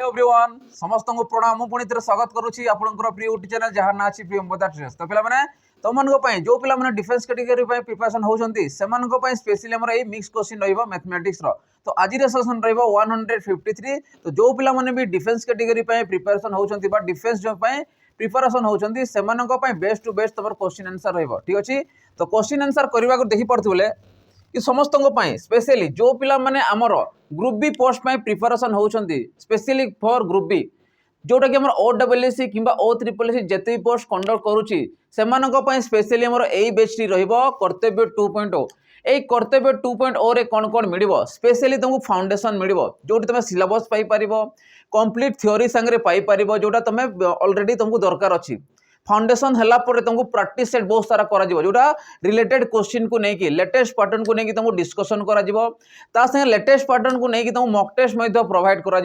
Everyone समस्त को प्रणाम मु पुणी स्वागत करुच्ची आपंकर प्रिय यूट्यूब चैनल जहाँ ना अच्छी प्रियंवदा ट्रेस तो पे तुम जो पे डिफेंस कैटेगरी प्रिपरेशन होती स्पेशली आम मिक्स क्वेश्चन रहा मैथमेटिक्स तो आज सेसन रहा 153 तो जो पे भी डिफेंस कैटेगरी प्रिपरेशन होती डिफेंस प्रिपरेशन होती बेस्ट टू बेस्ट तुम क्वेश्चन आंसर रही ठीक अच्छे तो क्वेश्चन आंसर करने को देखी पड़े कि समस्त स्पेशली जो पिला माने आमर ग्रुप बी पोस्ट प्रिपरेशन होती स्पेशली फॉर ग्रुप बी जोटा कि OSSC कि OSSC जिते भी पोस्ट कंडक्ट करुच्ची से स्पेशली आमर यही बेचटी कर्तव्य 2.0 यही कर्तव्य 2.0 रे कौन कौन मिल स्पेशली तुमको फाउंडेशन मिल जो तुम सिलेबस पाइपर कंप्लीट थ्योरी सांगे पाइपर जोटा तुम ऑलरेडी तुमको दरकार अच्छी फाउंडेशन है तुमको प्रैक्टिस सेट बहुत सारा करा जोटा रिलेटेड क्वेश्चन को लेकिन लेटेस्ट पैटर्न को लेकिन तुमको डिस्कशन करा लेटेस्ट पैटर्न को लेकिन तुमको मॉक टेस्ट प्रोवाइड करा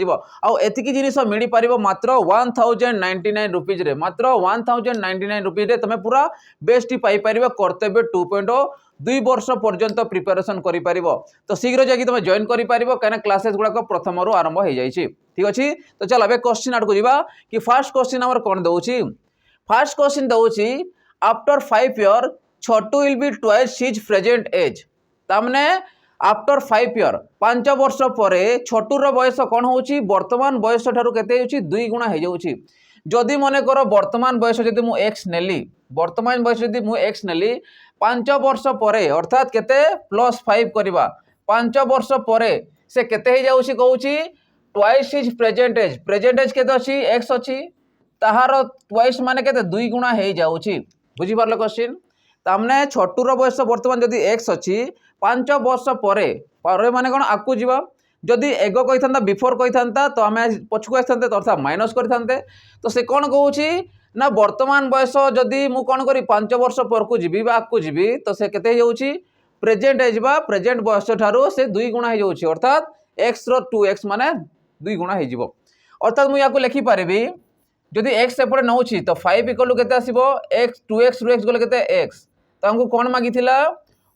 जिनिस मिल पार मात्र 1099 रुपीज रे मात्र 1099 रुपीज रे तुम पूरा बेस्ट पाइपर कर्तव्य 2.0 2 वर्ष पर्यंत प्रिपरेशन करि तो शीघ्र जाकि तुम जॉइन करि कहीं क्लासेस गुड़ाक प्रथम आरंभ हो जाए ठीक अच्छे तो चल अब क्वेश्चन आड़ को जावा कि फास्ट क्वेश्चन आमर कौन दउछि फर्स्ट क्वेश्चन दउछि after 5 year Chhotu will be twice his present age तामने आफ्टर 5 ईयर 5 वर्ष पर छोटूर बयस कौन होउछि वर्तमान बयस ठारू केते होउछि 2 गुणा हो जाउछि जदि मने कर वर्तमान बयस जदि मु x नेली वर्तमान बयस जदि मु x नेली 5 वर्ष पर अर्थात केते +5 करबा 5 वर्ष पर से केते हो जाउछि कहउछि ट्वाइस हिज प्रेजेंट एज केते अछि x अछि ताहार ट्वाइस माने केते 2 गुणा हो जाउछि बुझी पारलो क्वेश्चन तामने छोटूर बयस वर्तमान जदि x अछि 5 वर्ष पर माने कोन आकु जीवा जदि एगो कहि थांता बिफोर कहि थांता तो आमे पछकु आथांते अर्थात माइनस करि थांते तो से कोन कहउछि ना वर्तमान बयस जदि मु कोन करी 5 वर्ष पर को जीबी बा आकु जीबी तो से केते जाउछि प्रेजेंट एज बा प्रेजेंट बयस ठारो से 2 गुणा हो जाउछि अर्थात x रो 2x माने 2 गुणा हो जिवो अर्थात मु याको लिखि पारेबी जदि x एपटे नौछि तो 5 इक्वल केते आसीबो x 2x रो x गले केते x तो हमको कोन मागी थिला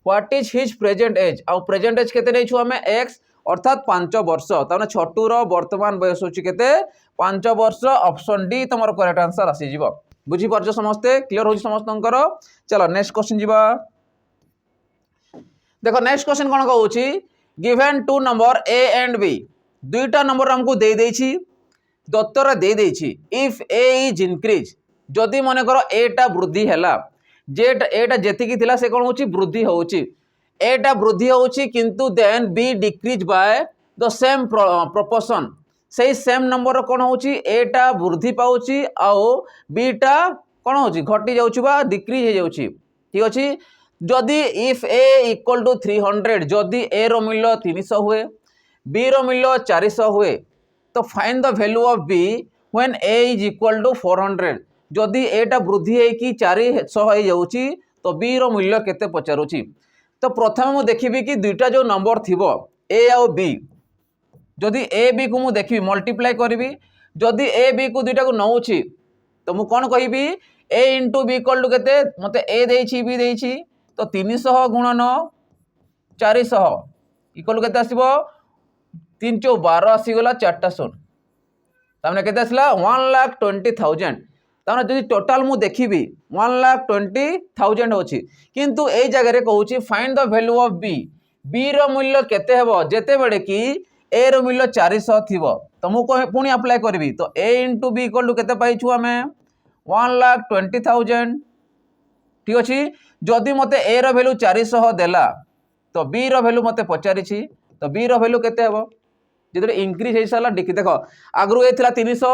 what is his present age आ प्रेजेंट एज केते नै छु हमें x अर्थात 5 वर्ष ताने छोटूर वर्तमान बयस होछि केते 5 वर्ष ऑप्शन डी तमर करेक्ट आंसर आसी जिवो बुझी परछ समस्ते क्लियर होछि समस्तंकर चलो नेक्स्ट क्वेश्चन जिबा देखो नेक्स्ट क्वेश्चन कोन कहउछि given two number a and b दुईटा नंबर हमको दे देछि दत्तर दे देछि इफ a इज इंक्रीज जदि मने करो a टा वृद्धि हैला जे a टा जेति की थिला से कोन होछि वृद्धि होछि a टा वृद्धि होछि किंतु then b decreases by the same proportion सही सेम नंबर कोन होछि a टा वृद्धि पाउछि आउ b टा कोन होछि घटी जाउछि बा डिक्रीज हे जाउछि ठीक अछि जदि इफ a इक्वल टू 300 जदि a रो मूल्य 300 हुए b रो मूल्य 400 हुए तो find the value of b when a is equal to 400 जदि a टा वृद्धि है कि 400 हो जाउछि तो b रो मूल्य केते पचारुछि तो प्रथम मु देखिबी कि दुईटा जो नंबर थिबो a और b जदि a b को मु देखिबी मल्टीप्लाई करबी जदि a b को दुईटा को नउछि तो मु कोन कहिबी a * b इक्वल टू केते मते a देछि b देछि तो 300 गुणन 400 इक्वल केते आसीबो 3 × 12 आसी गला 4टा शून्य तामने केते आसला 1,20,000 तामने जदि टोटल मु देखिबी 1,20,000 होछि किंतु एई जगह रे कहूछि find the value of b रो मूल्य केते हेबो जेते बेडे कि a रो मूल्य 400 थिबो तो मु पुनी अप्लाई करबी तो a * b इक्वल टू केते पाइछु हमें 1,20,000 ठीक अछि जदि मते a रो वैल्यू 400 देला तो b रो वैल्यू मते पचारिछि तो b रो वैल्यू केते हेबो जेते इंक्रीज हे साला देखो आगरु एथिला 300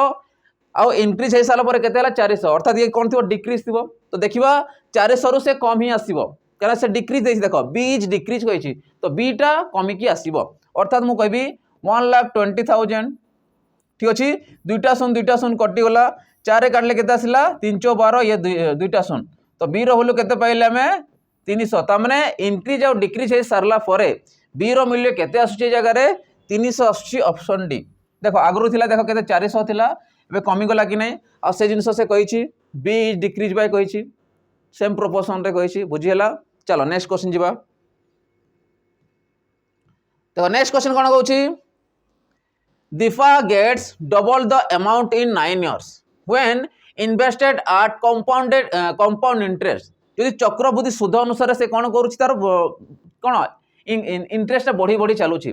आउ इंक्रीज हे साला पर केते हला 400 अर्थात ये कोन थिबो डिक्रीज थिबो तो देखिबा 400 रु से कम ही आसीबो कारण से डिक्रीज देछि देखो b इज डिक्रीज कहिछि तो b टा कमी की आसीबो अर्थात मु कहबी 1,20,000 ठीक अछि दुईटा शून्य कटि गला 4 काटले केते आसिला 3 × 12 ये दुईटा शून्य तो b रो वैल्यू केते पाइले हमें 300 ता माने इंक्रीज और डिक्रीज हे सारला परे b रो मूल्य केते आसुची जगह रे 300 आसुची ऑप्शन डी देखो आगरु थिला देखो केते 400 थिला एबे कमी गला कि नै आ से जिंस से कहिछि b इज डिक्रीज बाय कहिछि सेम प्रोपोर्शन रे कहिछि बुझि हला चलो नेक्स्ट क्वेश्चन जिबा देखो नेक्स्ट क्वेश्चन कोन कहउछि Difa gets double the amount in 9 years when invested at compound interest. যদি চক্রবৃদ্ধি সুদ অনুসারে সে কোণ করুছি তার কোণ ইন্টারেস্টটা বড়ি বড়ি চালুছি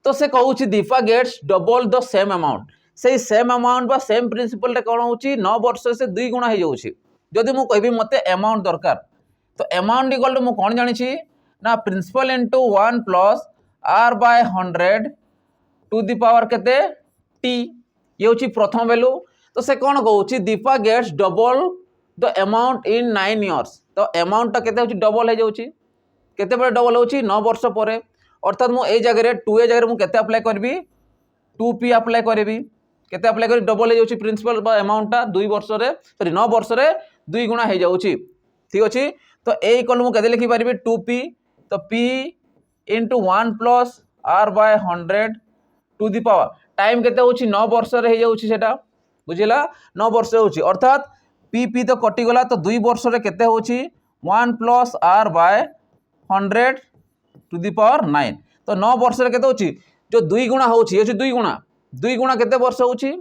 তো সে কହୁছি দিফা gets double the same amount সেই সেম আমাউন্ট বা সেম প্রিন্সিপলটা কোণ হচ্ছে 9 বর্ষ সে 2 গুণ হয়ে যাচ্ছে যদি মু কইবি মতে অ্যামাউন্ট দরকার তো অ্যামাউন্ট ইকুয়াল টু মু কোণ জানিছি না principal into 1 plus r by 100 to the power কেতে टी ये हूँ प्रथम वैल्यू तो से कौन कौच दीपा gets double the amount in 9 years तो अमाउंट केते हूँ डबल हो जाऊँगी केते बड़े डबल हो 9 वर्ष पर अर्थात मुझे जगह 2 ए जगह मुझे अप्लाई करी 2p अप्लाई करी केते अप्लाई करी डबल हो जाऊँगी प्रिंसिपल अमाउंटा 2 वर्ष सॉरी 9 वर्ष 2 गुणा हो जाऊँगी ठीक अच्छे तो ए इक्वल मुझे लिखिपारि 2p तो p into 1 plus r by 100 to the power time केते होची 9 वर्ष रे हे जाउची सेटा बुझिला 9 वर्ष होची अर्थात पी पी तो कटि गला तो 2 वर्ष रे केते होची 1 plus r by 100 to the power 9 तो 9 वर्ष रे केते होची जो 2 गुणा होची ये 2 गुणा केते वर्ष होची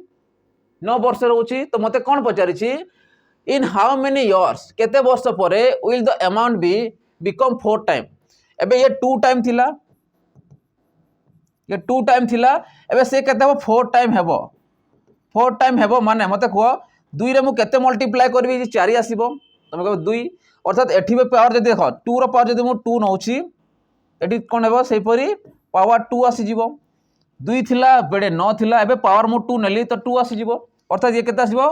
9 वर्ष रे होची तो मते कोन पचारिछि इन हाउ मेनी इयर्स केते वर्ष परे will the amount be become 4 time एबे ये 2 टाइम थिला ये 2 टाइम थिला एबे से केते हो 4 टाइम हेबो 4 टाइम हेबो माने मते कहो 2 रे मु केते मल्टीप्लाई करबी जे 4 आसीबो तमे कहबो 2 अर्थात एठी पे पावर जदि देखो 2 रो पावर जदि मु 2 नउची एठी कोन हेबो सेही परी पावर 2 आसी जीवो 2 थिला बेडे 9 थिला एबे पावर मु 2 नेली तो 2 आसी जीवो अर्थात ये केते आसीबो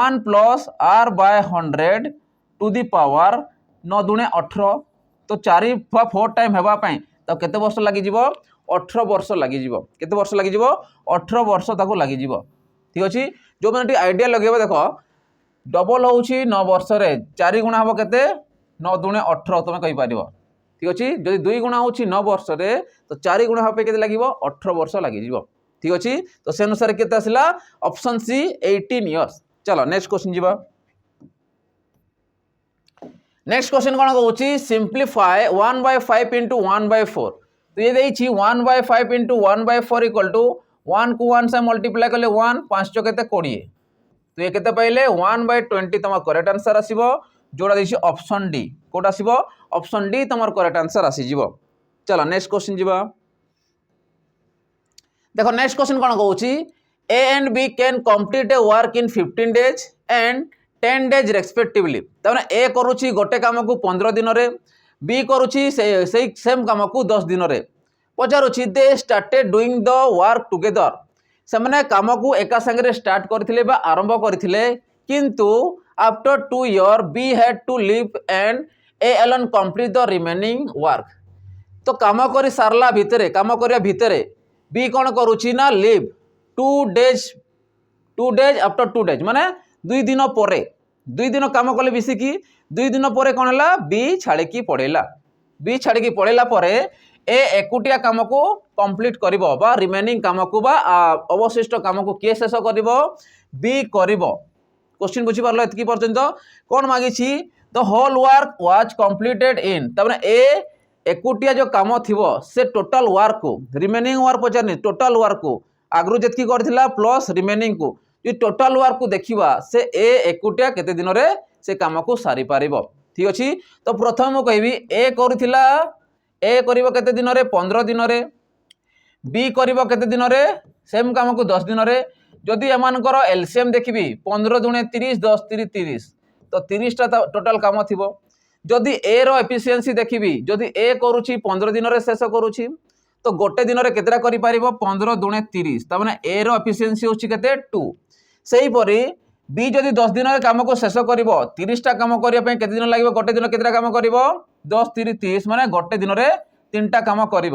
1 plus r by 100 to the power 9 दुणे 18 तो 4 टाइम हेबा पई तो केते वर्ष लागि जीवो 18 वर्ष लगी केते वर्ष लगी 18 वर्ष ताको लगी ठीक अच्छे जो मैंने आइडिया लगे देख डबल हूँ 9 वर्ष रे 4 गुणा हम केते 9 दुणे 18 तुम कहीपर ठीक अच्छे जदि 2 गुणा हूँ 9 वर्ष रे तो 4 गुणा हम के लगे 18 वर्ष लगी ठीक अच्छे तो से अनुसार केते आसला ऑप्शन सी 18 इयर्स चलो नेक्स्ट क्वेश्चन जीवा नेक्स्ट क्वेश्चन कौन कहूँ सिंप्लीफाई 1/5 इंटू 1/4 तो ये देखिए 1/5 इंटू 1/4 इक्वल टू 1 को 1 से मल्टीप्लाई कले 1 5 केते 20 तो ये केते पाइले 1/20 तुम करेक्ट आंसर आसीबो जोड़ा देखिए ऑप्शन डी कोट आसीबो ऑप्शन डी तुम करेक्ट आंसर आसी जीवो चलो नेक्स्ट क्वेश्चन जीवा देखो नेक्स्ट क्वेश्चन कौन कहूँ A and B can complete a work in 15 days and 10 days respectively तमाने ए करूची गोटे काम को 15 दिन रे बी करुची से सेम काम को 10 दिन रे पचारुची they started doing the work together से माने काम को एका संगे स्टार्ट करथिले बा आरंभ करथिले किंतु after 2 year B had to leave and A alone complete the remaining work तो काम करी सारला भितरे काम करिया भितरे बी कोन करूची ना लीव 2 डेज आफ्टर 2 डेज माने 2 दिन परे 2 दिन काम कले मिसिकी 2 दिन पर कौन है बी छाड़ी पड़ेला बी छाड़ी पड़ेला परे ए एकुटिया काम को कंप्लीट करिवो बा रिमेनिंग काम को बा अवशिष्ट काम को किए शेष करिवो बी करिवो क्वेश्चन बुझी पारलो एतकी पर्यंत कौन मागिछि the whole work was completed in तबने ए एकुटिया जो काम थिवो से टोटल वर्क को रिमेनिंग वर्क पचारनी टोटल वर्क को आगरु जेतकी करथिला प्लस रिमेनिंग को जो टोटल वर्क को देखिबा से ए एकुटिया केते दिन रे से काम को सारी पारिबो ठीक अछि तो प्रथम मु कहबी ए करूथिला ए करिवो केते दिन रे 15 दिन रे बी करिवो केते दिन रे सेम काम को 10 दिन रे जदि एमानकर एलसीएम देखिबी 15 दुणे 30 10 30 30 तो 30 टा टोटल काम थिबो जदि ए रो एफिशिएंसी देखिबी जदि ए करूची 15 दिन रे शेष करूची तो गोटे दिन रे केतेरा करि पारिबो 15 दुणे 30 त माने ए रो एफिशिएंसी होची केते 2 सेही परी बी जदि 10 दिन काम को शेष कर 30 टा काम करने केते दिन लगे गोटे दिन केतटा काम कर 10 30 30 माने गोटे दिन में 3टा काम कर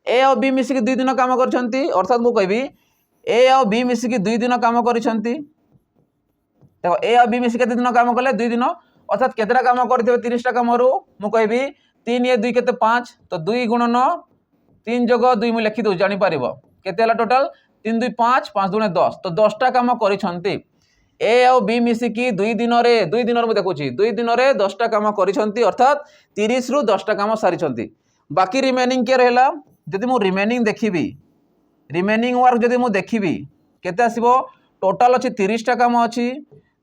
ए और बी मिसिकी 2 दिन काम कर अर्थात मुझे कहबी ए और बी मिसिकी 2 दिन काम कर देखो ए और बी मिसिकी केते दिन काम कले 2 दिन अर्थात केतटा काम करथिबे 30 टा काम रु मु कहबी 3 ए 2 केते 5 तो 2 गुणन 3 जोग 2 मु लिखि दउ जानि पारिबो केते हला टोटल 3 2 5 5 दुणे 10 तो 10 टा काम करिसंती ए और बी मिसिकी 2 दिन में देखुची 2 दिन में 10 टा काम करिसंती अर्थात 30 रु 10 टा काम सारिसंती बाकी रिमेनिंग के रहला जदि मु रिमेनिंग देखिबी रिमेनिंग वर्क जदि मुझे देखी केते आसीबो टोटाल अच्छी 30टा काम अच्छी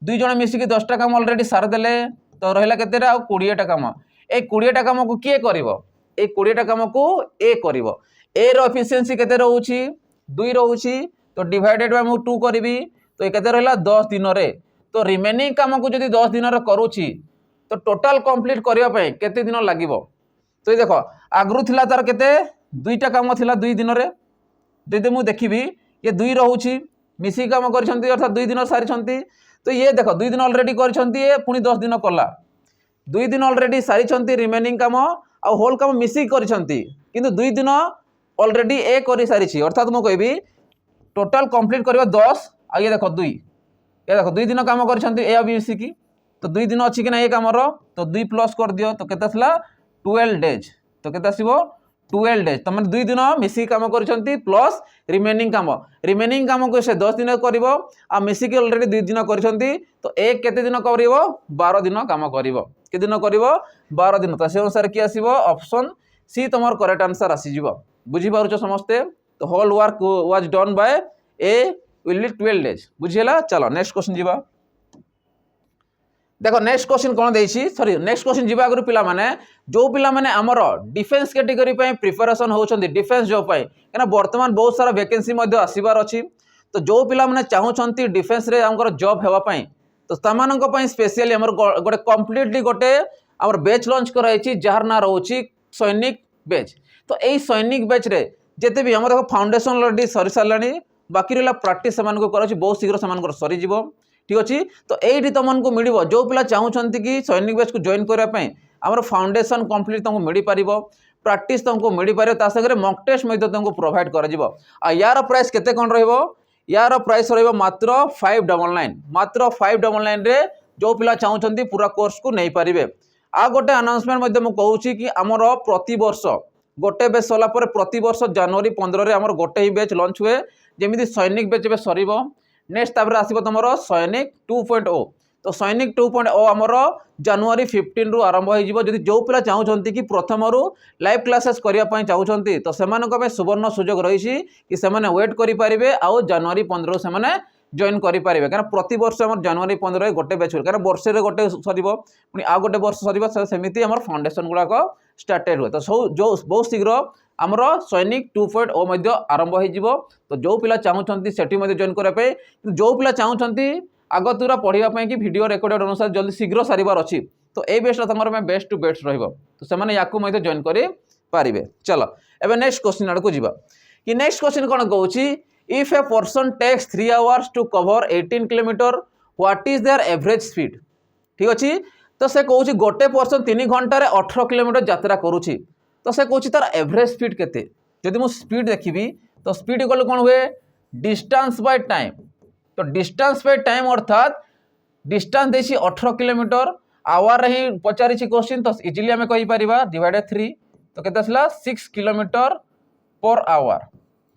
2 जण मिसिकी 10टा काम ऑलरेडी सारदेले तो रहिला केतेटा आ 20टा काम ए 20टा काम को किए करिवो ए 20टा काम को ए करिवो ए रो एफिशिएंसी केते रहउची 2 रहउची तो डिवाइडेड बाय मु 2 करबी तो ए केते रहला 10 दिन रे तो रिमेनिंग काम को जदि 10 दिन रे करूची तो टोटाल कंप्लीट करिया पय केते दिन लागिवो तो ये देखो आगरु थिला तार केते 2टा काम थिला 2 दिन रे जदि मु देखिबी ये 2 रहउची मिसी काम करिसंती अर्थात 2 दिन सारिसंती तो ये देखो 2 दिन ऑलरेडी करिसंती ये पुनी 10 दिन कला 2 दिन ऑलरेडी सारिसंती रिमेनिंग काम आ होल काम मिसी करिसंती किंतु 2 दिन ऑलरेडी ए करि सारिछि अर्थात मु कहबी टोटल कंप्लीट करबा 10 आ ये देखो 2 ये देखो 2 दिन काम करिसंती ए आ मिसी की तो 2 दिन अछि कि ना ए काम रो तो 2 प्लस कर दियो तो केता थला 12 डेज तो केता आसीबो 12 डेज तो माने 2 दिन मिसी काम करिसंती प्लस रिमेनिंग काम को से 10 दिन करिवो आ मिसी के ऑलरेडी 2 दिन करिसंती तो एक केते दिन करिवो 12 दिन काम करिवो के दिन करिवो 12 दिन तो से अनुसार की आसीबो ऑप्शन सी तमर करेक्ट आंसर आसी जिवो बुझी पारुछो समस्ते तो whole work was done by A will 12 days बुझिला चलो नेक्स्ट क्वेश्चन जिबा देखो नेक्स्ट क्वेश्चन कौन देछि सॉरी नेक्स्ट क्वेश्चन जीवा आगु पिला माने जो पिला माने हमर डिफेंस कैटेगरी पय प्रिपरेशन होउछंती डिफेंस जॉब पय केना वर्तमान बहुत सारा वैकेंसी मध्ये आसीबार अछि तो जो पिला माने चाहुछंती डिफेंस रे हमर जॉब हेबा पय तो तमानन को पय स्पेशली हमर गोटे कंप्लीटली गोटे हमर बैच लॉन्च कराइछि जहार ना रहउछि सैनिक बैच तो एई सैनिक बैच रे जेते भी हमर देखो फाउंडेशन ऑलरेडी सरी सारलानी बाकी रहला प्रैक्टिस समान को कराछि बहुत शीघ्र समान को सरी जिवो ठीक अच्छी तो ये तुमको मिल जो पिला चाहूँगी कि सैनिक बैच को जॉइन करने आम फाउंडेशन कंप्लीट तुमको मिल पार प्रैक्टिस तुमको मिल पार सागर मॉक टेस्ट तुमको प्रोवाइड कर यार प्राइस केते कौन रहिबो यार प्राइस रहिबो मात्र 599 मात्र 599 रे जो पिला चाहूँगी पूरा कोर्स को नहीं पारे आ गोटे अनाउंसमेंट मु कहूँ कि आमर प्रति वर्ष गोटे बैच सरला प्रति वर्ष जनवरी 15 आमर गोटे ही बैच लॉन्च हुए जमी सैनिक बैच ए सर नेक्स्ट तापर आसीबो तमरो सैनिक 2.0 तो सैनिक 2.0 आमर जनवरी 15 रु आरंभ हो जिवो जदि जो पिला चाहूछंती कि प्रथम रु लाइव क्लासेस करिया पय चाहूछंती तो सेमानक पे सुवर्ण सुयोग रहिछि कि सेमाने वेट करि परिबे आ जनवरी 15 रु सेमाने जॉइन करि परिबे कारण प्रति वर्ष हमर जनवरी 15 गोटे बैच कारण वर्ष रे गोटे सरिबो पुनी आ गोटे वर्ष सरिबो सेमिति हमर फाउंडेशन गुडा को स्टार्टेड हुए तो जो बहुत शीघ्र आमर सैनिक 2.0 मध्य आरंभ हो तो जो पिला चाहूँगी सेठी मध्य जॉइन करने जो पिला चाहूँगी आग तुरा पढ़ाई कि वीडियो रिकॉर्डेड अनुसार जल्दी शीघ्र सारिबार अच्छी तो ये बेस्टा तुम बेस्ट टू बेस्ट रहिबो तो से माने याकू मध्य जॉइन करि पारिबे चलो एबे नेक्स्ट क्वेश्चन आड़ को जीवा कि नेक्स्ट क्वेश्चन कोन कहूची if a person takes 3 hours to cover 18 kilometre what is their average speed ठीक अच्छी तो से कहूँ गोटे पर्सन 3 घंटा 18 किलोमीटर यात्रा करुच्ची तो से कहूँ तार एवरेज स्पीड केते जदि मु स्पीड देखिबी तो स्पीड इक्वल कौन हुए डिस्टेंस बाय टाइम तो डिस्टेंस बाय टाइम अर्थात डिस्टेंस देसी 18 किलोमीटर आवर ही पचारि क्वेश्चन तो इजिली आम कहीपर डिवाइडेड 3 तो केते आसला 6 किलोमीटर पर आवर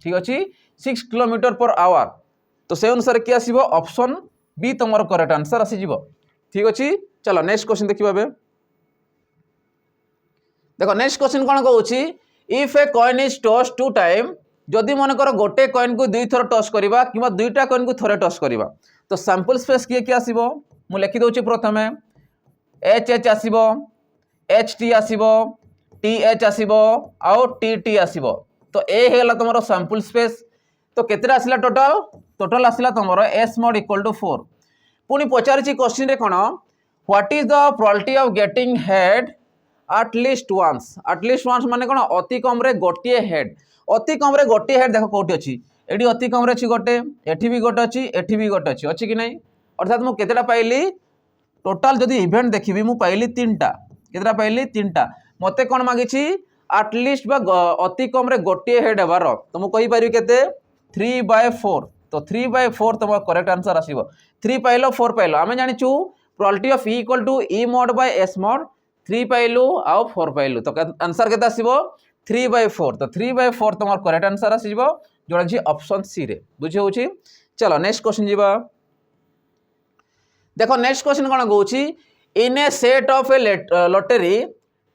ठीक अच्छे 6 किलोमीटर पर आवर तो से अनुसार किए आसो ऑप्शन बी तुम करेक्ट आंसर आसीज ठीक अच्छे चलो नेक्स्ट क्वेश्चन देखिए देखो नेक्स्ट क्वेश्चन कौन कहूँ if a coin is toss 2 time जदि मनकर गोटे कॉइन को 2 थर टॉस करवा कि 2टा कॉइन को थरे टॉस करवा तो सैंपल स्पेस किए किए आसीबो मु लिखि दउची प्रथमे एच एच आसीबो एच टी आसीबो टी एच आसीबो आउ टी टी आसीबो तो ए हेला तमरो सैंपल स्पेस तो केतेरा आसिला टोटल आसिला तमरो एस मोड इक्वल टू 4 पुनी पचारिछि क्वेश्चन रे कोन what is the probability of getting head at least once माने कोन अति कम रे गोटिए हेड अति कम रे गोटिए हेड देखो कोठी अछि एडी अति कम रे अछि गोटे एठी भी गोटे अछि एठी भी गोटे अछि कि नहीं अर्थात मु केतेटा पाइली टोटल जदि इवेंट देखिबी मु पाइली 3टा केतेटा पाइली 3टा मते कोन मागिछि एटलिस्ट बा अति कम रे गोटिए हेड हेबार तो मु कहि पारि केते 3/4 तो 3/4 तुम करेक्ट आंसर आसीबो 3 पाइलो 4 पाइलो आमे जानिछु probability of E equal to E mod by S mod 3 पाइलु आउ 4 पाइलु तो आंसर केते आसीबो 3/4 तो 3/4 तुम करेक्ट आंसर आसीबो जोड़ा जी ऑप्शन सी रे बुझे होची चलो नेक्स्ट क्वेश्चन जीवा देखो नेक्स्ट क्वेश्चन कोन कहूची in a set of a lottery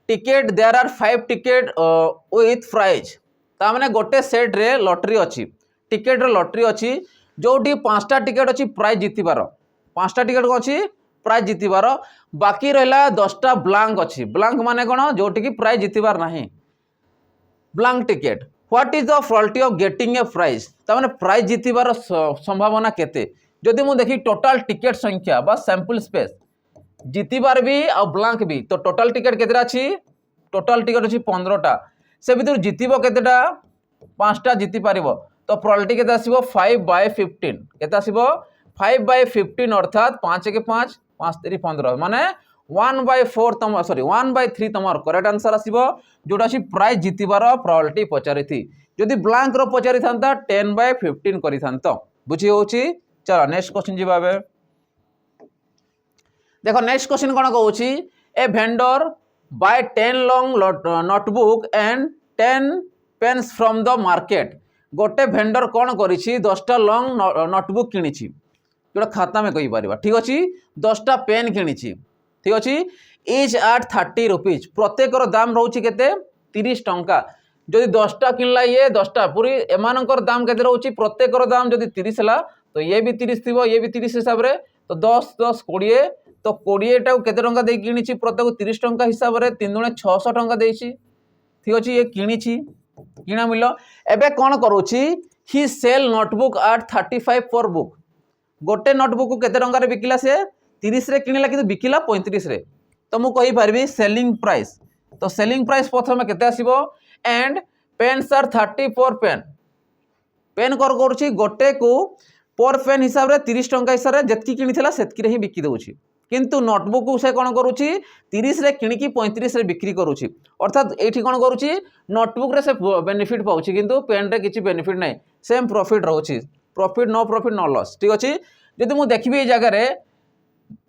ticket there are 5 ticket with prize ता माने गोटे सेट रे लॉटरी अछि टिकेट लॉटरी अच्छी जोटी 5टा टिकेट अच्छी प्राइज जितबार 5टा टिकेट कौन अच्छी प्राइज जितबार बाकी रहा 10टा ब्लांक अच्छी ब्लांक माने कौन जोटी की प्राइज जितबार नहीं blank ticket what is the probability of getting a prize तार प्राइज जितबार संभावना केते जदि मु देखी टोटाल टिकेट संख्या बा सैंपल स्पेस जितबार भी आ ब्लांक भी तो टोटाल टिकेट केतेटा अच्छी टोटाल टिकेट अच्छी 15टा से भीतर जितब केतेटा 5टा जिति पारिबो तो प्रोबेबिलिटी केते आसीबो 5/15 केते आसीबो 5/15 अर्थात 5 के 5 5 3 15 माने 1/4 तम सॉरी 1/3 तमर करेक्ट आंसर आसीबो जोटा सी प्राइज जितिबार प्रोबेबिलिटी पचारि थी जदि ब्लांक रो पचारि थांता 10/15 करि थांतो बुझी होची चलो नेक्स्ट क्वेश्चन जिबाबे देखो नेक्स्ट क्वेश्चन कोन कहूची a vendor buy 10 long notebook and 10 pens from the market गोटे वेंडर कौन करिछि 10टा लॉन्ग नोटबुक किनिछि जोटा खाता में कहि परिबा ठीक अछि 10टा पेन किनिछि ठीक अछि इज एट 30 रुपीज प्रत्येक रो दाम रहउछि केते 30 टंका जदि 10टा किनला ये 10टा पूरी एमानकर दाम केते रहउछि प्रत्येक रो दाम जदि 30 हला तो ये भी 30 थिबो ये भी 30 हिसाब रे तो 10 10 20 तो 20 टा केते टंका दे किनिछि प्रत्येक 30 टंका हिसाब रे 3 दुणे 600 टंका देछि ठीक अछि ये किनिछि किना मिलो एबे कोन करूछि ही सेल नोटबुक एट 35 पर बुक गोटे नोटबुक को केते टंका रे बिकिला से 30 रे किनिला किंतु बिकिला 35 रे तो मु कहि परबी सेलिंग प्राइस तो सेलिंग प्राइस प्रथम केते आसीबो एंड पेन्स आर 30 पर पेन पेन कर करूछि गोटे को पर पेन हिसाब रे 30 टंका हिसाब रे जतकी किनिथिला सेतकी रे ही बिकि दउछि किंतु नोटबुक को से कोन करूछि 30 रे किनिकी 35 रे बिक्री करूछि अर्थात एठी कोन करूछि नोटबुक रे से बेनिफिट पाउछि किंतु पेन रे किछि बेनिफिट नै सेम प्रॉफिट रहउछि प्रॉफिट नो लॉस ठीक अछि जदि मु देखबी ए जगह रे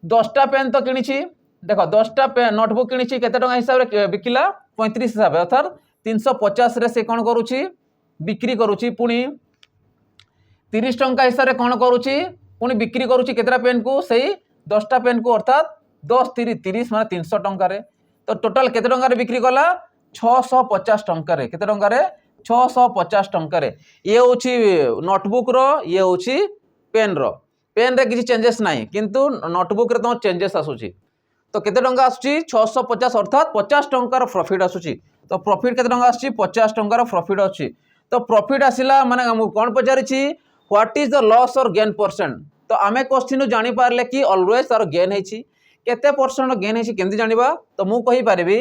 10टा पेन तो किनिछि देखो 10टा पेन नोटबुक किनिछि केते टंका हिसाब रे बिकिला 35 हिसाब अर्थात 350 रे से कोन करूछि बिक्री करूछि पुनी 30 टंका हिसाब रे कोन करूछि पुनी बिक्री करूछि केतरा पेन को सही 10टा पेन को अर्थात 10 3 30 माने 300 टंका रे तो टोटल केते टंका रे बिक्री कला 650 टंका रे केते टंका रे 650 टंका रे ये होछि नोटबुक रो ये होछि पेन रे किछि चेंजेस नाही किंतु नोटबुक रे तो चेंजेस आसुछि तो केते टंका आसुछि 650 अर्थात 50 टंका रो प्रॉफिट आसुछि तो प्रॉफिट केते टंका आसुछि 50 टंका रो प्रॉफिट आसुछि तो प्रॉफिट आसिला माने हम कोन पचारिछि व्हाट इज द लॉस और गेन परसेंट तो आमे क्वेश्चन जानि पारले कि ऑलवेज तार गेन हेछि केते परसेंट गेन हेछि केंति जानिबा तो मु कहि पारिबी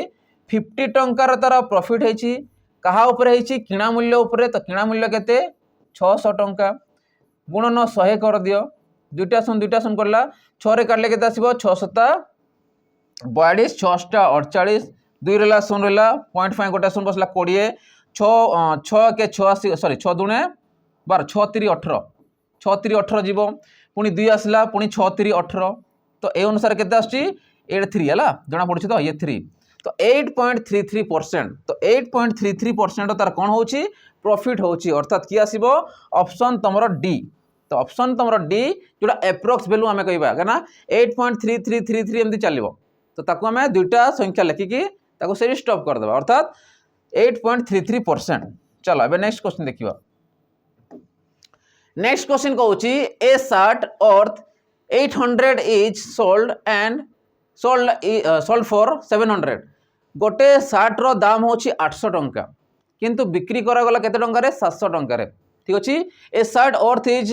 50 टंका रो तार प्रॉफिट हेछि कहा ऊपर हेछि किणा मूल्य ऊपर तो किणा मूल्य केते 600 टंका गुणन 100 कर दियो दुटा सुन करला 6 रे काटले केते आसीबो 6 7 42 6 48 2 रहला सुन रहला 0.5 गोटा सुन बसला 20 6 के 6 सॉरी 6 दुणे 12 6 3 18 6 3 18 जीवो पुनी 2 आसला पुनी 6 3 18 तो ए अनुसार केते आछि 83 हला जणा पडछि तो ये 3 तो 8.33% तो 8.33% तार कोन होछि प्रॉफिट होछि अर्थात की आसीबो ऑप्शन तमरो डी तो ऑप्शन तमरो डी जोटा एप्रोक्स वैल्यू हमें कहबा ना 8.3333 एमदी चलिबो तो ताको हमें दुईटा संख्या लेखि कि ताको सेरी स्टॉप कर देबा अर्थात 8.33%। चलो अब नेक्स्ट क्वेश्चन देखिबा नेक्स्ट क्वेश्चन कहूची a shirt worth 800 is sold for 700 गोटे शर्ट रो दाम होची 800 टंका किंतु बिक्री करा गला केते टंका रे 700 टंका रे ठीक अछि ए shirt earth is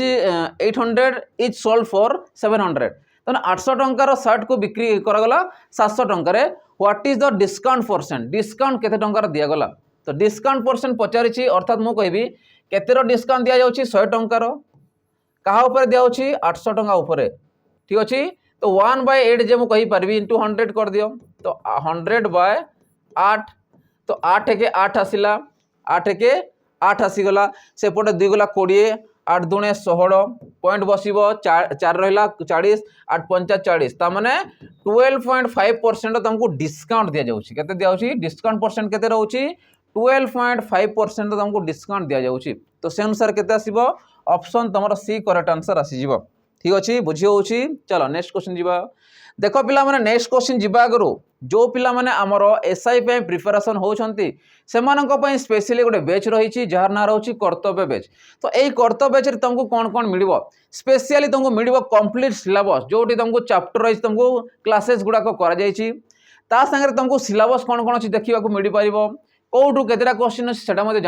800 is sold for 700 तो 800 टंका रो शर्ट को बिक्री करा गला 700 टंका रे what is the discount percent discount केते टंका रे दिया गला तो डिस्काउंट परसेंट पचारिछि अर्थात मु कहबी केते रो डिस्काउंट दिया जाउछि 100 टंका रो कहा ऊपर दिया होछि 800 टंका ऊपर ठीक अछि तो 1/8 जे मु कहि परबी इनटू 100 कर दियो तो 100/8 तो 8 के 8 आसिला 8 के 8 आसीगला सेपटे 2 गला 20 8 दुणे 16 पॉइंट बसिबो 4 रहला 40 8 5 40 ता माने 12.5% तुमको डिस्काउंट दिया जाउछि केते दिया होछि डिस्काउंट परसेंट केते रहउछि 12.5% तुमको डिस्काउंट दिया जाउछि तो से अनुसार केते आसीबो ऑप्शन तमरो सी करेक्ट आंसर आसी जिवो ठीक अच्छे बुझी हो। चलो नेक्स्ट क्वेश्चन जीवा। देख पिला माने नेक्स्ट क्वेश्चन जीवा आगु जो पिला माने हमर एसआई पे प्रिपरेशन होछंती सेमानक पई स्पेशली गोटे बैच रही जार ना रही कर्तव्य बैच। तो यही कर्तव्य बैच तुमको कौन कौन मिल स्पेशली तुमको मिल कंप्लीट सिलेबस जोटी तुमको चैप्टर वाइज तुमको क्लासेस गुड़ाक करा सागर तुमको सिलेबस कौन कौन अच्छी देखा मिल पार कौटू केतटा क्वेश्चन अच्छे जापर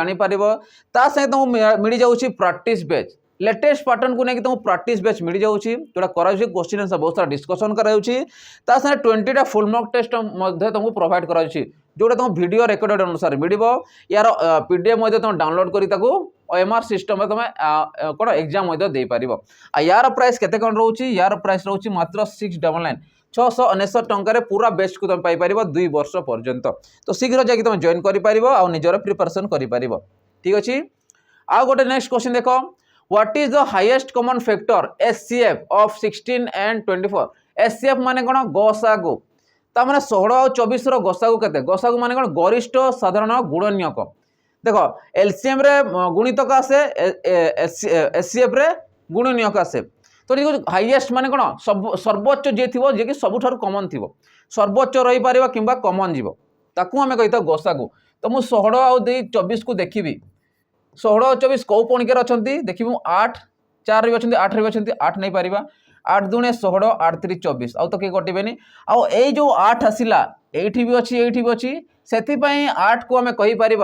सागे तुमको मिल जाऊँगी प्रैक्टिस बैच लेटेस्ट पैटर्न को लेकिन तुमको प्रैक्टिस बैच मिल जाऊँगी जोटा कराऊँगी क्वेश्चन आंसर बहुत सारा डिस्कसन कराऊँगी 20टा फुल मॉक टेस्ट तुमको प्रोवाइड कराऊँगी जोटा तुम वीडियो रिकॉर्डेड अनुसार मिल यार पीडीएफ तुम डाउनलोड कर ओएमआर सिस्टम तुम कौन एग्जाम दे पार यार प्राइस केते कौन रोचे यार प्राइस रोचे मात्र 699 699 टंकार पूरा बेस्ट को तुम पाइपर 2 वर्ष पर्यंत। तो शीघ्र जाकि तुम जॉइन कर निजर प्रिपरेशन कर ठीक अच्छे। आउ गोटे नेक्स्ट क्वेश्चन देख what is the highest common factor HCF of 16 and 24 HCF माने कोन गसागु ता माने 16 और 24 रो गसागु केते गसागु माने कोन गरिष्ठ साधारण गुणनीयक देखो एलसीएम रे गुणितक आसे एचसीएफ रे गुणनीयक आसे तो हाईएस्ट माने कोन सर्वोच्च जे थिवो जे कि सबुठार कॉमन थिवो सर्वोच्च रही पारिबा किंबा कॉमन जीवो ताकू हमें कहिता गसागु। तो मु 16 और 24 को देखिबी 16 और 24 कौ पणिकार अच्छा देखिए 8 4 भी अच्छा 8 भी अच्छा 8 नहीं पार 8 दूणे 16 8 3 24 आउ तो किए कटे आउ जो 8 आसला ये भी अच्छी ये भी अच्छी से 8 को आम कहीपर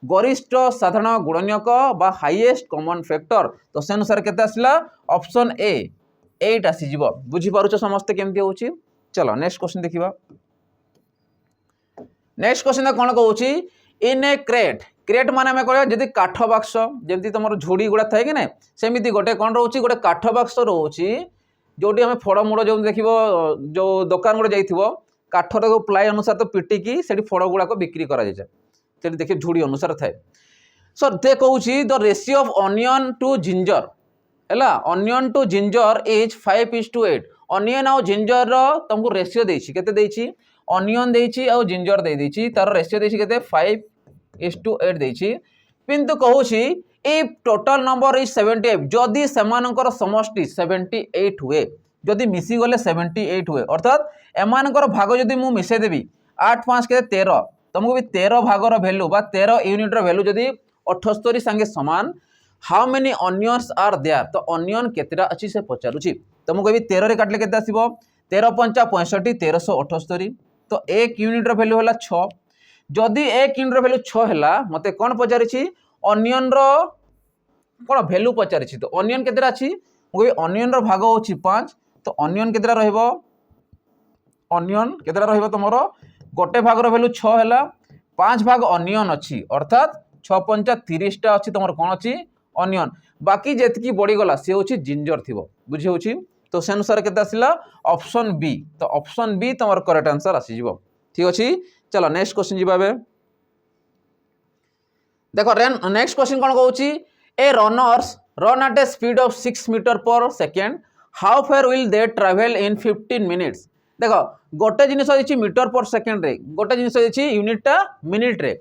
गरिष्ठ साधारण गुणनीयक बा हाईएस्ट कॉमन फैक्टर। तो से अनुसार केते आसला ऑप्शन ए 8 आसीज बुझीपार समस्ते केमती होची। चलो नेक्स्ट क्वेश्चन देखिबा। नेक्स्ट क्वेश्चन कौन कहूँ इन ए क्रेट क्रेट माने आम कह जदि काठ बाक्स जमी तुम झुड़ी गुड़ा थाए कि ना सेमती गोटे कौन रोचे गोटे काठ बाक्स रोचे जोटी आम फड़मूड़ जो देख जो दुकान गुड़ा जाइए काठर प्लाई अनुसार तो पिटिकी से फड़ गुड़ाक बिक्री कर देखिए झुड़ी अनुसार थाए। सो दे कहूँ the ratio of onion to ginger है onion to ginger is 5:8 onion आउ जिंजर तुमको रेशियो देती ऑनियन देती आउ जिंजर देती तार रेशियो देती 5:8 देती किंतु कहूँ इफ टोटल नंबर इज 78 जदि सेमानकर समष्टि 78 हुए जदि मिसी गले 78 हुए अर्थात एमानकर भाग जदि मु मिसेदेवी 8 5 के 13 तुमको भी 13 भागर भैल्यू बा 13 यूनिट्र भैल्यू जदि 78 संगे समान how many onions are there तो ऑनियन केतेटा अच्छी से पचारुची तुमको भी 13 रे काटले केते आसीबो 13 पंचा 65 1378 तो 1 यूनिट्र भैल्यू होला 6 जदि 1 यूनिट्र भैल्यू 6 है मते कौन पचारिछि ऑनियन रो कौन भैल्यू पचारिछि तो ऑनियन केतेटा अछि मुझे ऑनियन रो भाग होछि 5 तो ऑनियन केतेटा रहइबो ऑनियन केतेटा रहइबो तमरो गोटे भाग रो भैल्यू 6 है 5 भाग ऑनियन अछि अर्थात 6 पंचा 30 टा अछि तमरो कोन अछि ऑनियन बाकी जेतकी बड़ी गला से होछि जिंजर थिबो बुझी होछि। तो से अनुसार केते आसिला ऑप्शन बी तो ऑप्शन बी तमरो करेक्ट आंसर आसी जिवो ठीक अछि। चलो नेक्स्ट क्वेश्चन जिबाबे देखो नेक्स्ट क्वेश्चन कौन कहूँ a runners run at a speed of 6 metre per second how far will they travel in 15 minutes देखो गोटे जिनिस मीटर पर सेकेंड रे गोटे जिनिस यूनिटा मिनिट रे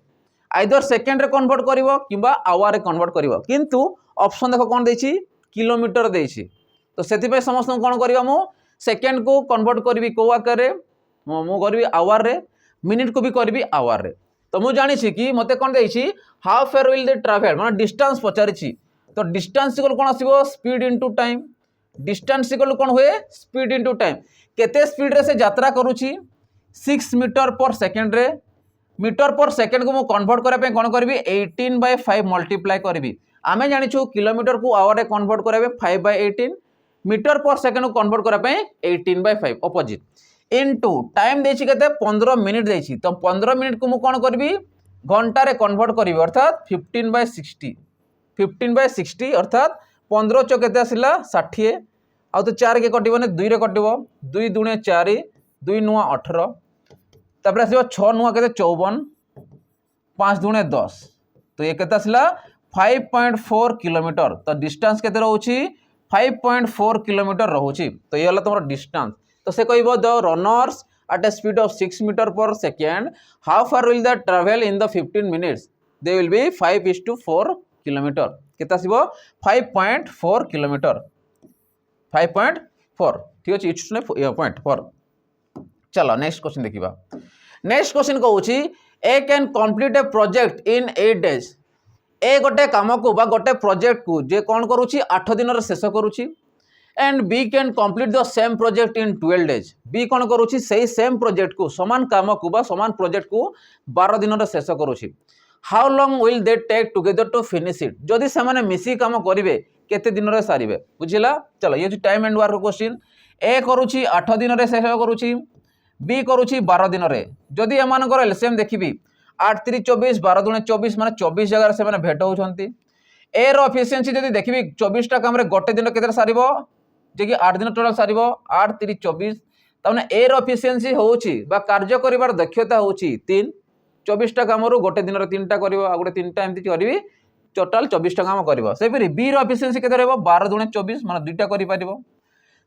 आइदर सेकेंड रे कन्वर्ट करिवो किंबा आवर रे कन्वर्ट करिवो किंतु ऑप्शन देखो कौन देछि किलोमीटर देछि तो सेति समस्त कौन करिवो मु सेकेंड को कन्वर्ट करी को आकार रे मु करी आवर रे मिनिट को भी करी आवर रे तो मुझे जानी कि मत कौन देछि how far will they travel माने डिस्टेंस पचारि तो डिस्टेंस इक्वल कौन आसीबो speed into time distance equal कौन हुए स्पीड इनटू टाइम केते स्पीड रे से यात्रा करूची 6 मीटर पर सेकेंड रे मीटर पर सेकेंड को मुझे कन्वर्ट करने कौन करी 18/5 मल्टीप्लाई करी आम जाचु किलोमीटर को आवर रे कन्वर्ट करेंगे 5/18 मीटर पर सेकेंड को कन्वर्ट करने 18/5 अपोजिट इनटू टाइम देछि केते 15 मिनिट देछि तो 15 मिनिट को मु कोन करबी घंटा रे कन्वर्ट करबी अर्थात 15/60 अर्थात 15 चौ केते आसिला 60 आ तो 4 के कटिबो ने 2 रे कटिबो 2 दुणे 4 2 नुआ 18 तापर आसीबो 6 नुआ केते 54 5 दुणे 10 तो ये केते आसिला 5.4 किलोमीटर तो डिस्टेंस केते रहउची 5.4 किलोमीटर रहउची तो ये होला तमरो डिस्टेंस। तो से कहबो the runners at a speed of 6 meter per second how far will they travel in the 15 minutes they will be 5:4 kilometer केता आसीबो 5.4 किलोमीटर 5.4 ठीक अच्छे इट्स 0.4 चलो नेक्स्ट क्वेश्चन देखा नेक्स्ट क्वेश्चन कहूँ A can complete a project in 8 days A गोटे कम को गोटे प्रोजेक्ट को जे कौन करुच्ची 8 दिन शेष करुच्ची and B can complete the same project in 12 days B कौन करुच्ची सही सेम प्रोजेक्ट को समान काम को समान प्रोजेक्ट को 12 दिन शेष करुच्ची how long will they take together to finish it जदि से माने मिसी काम करेंगे केते दिन रे सारिबे बुझिला चलो ये टाइम एंड वर्क क्वेश्चन ए करुच्ची 8 दिन रे शेष करुच्ची बी करुच्ची 12 दिन रे जदि एमानकर एलसीएम देखिबी 8 3 24 12 दूने 24 माने 24 जगह से माने भेट होउछंती ए रो एफिशिएंसी जदि देखिबी 24 टा काम रे गोटे दिन केते सारिबो जे कि 8 दिन टोटल सारिबो 8 3 24 ताने ए रो एफिशिएंसी होउची बा कार्य करिवार दक्षता होउची 3 24 टा काम रो गोटे दिन रे 3 टा करिवो आ गोटे 3 टा एमति करबी टोटल 24 टा काम करिवो से फिर बी रो एफिशिएंसी केते रहबो 12 दूने 24 माने दुईटा करि परिबो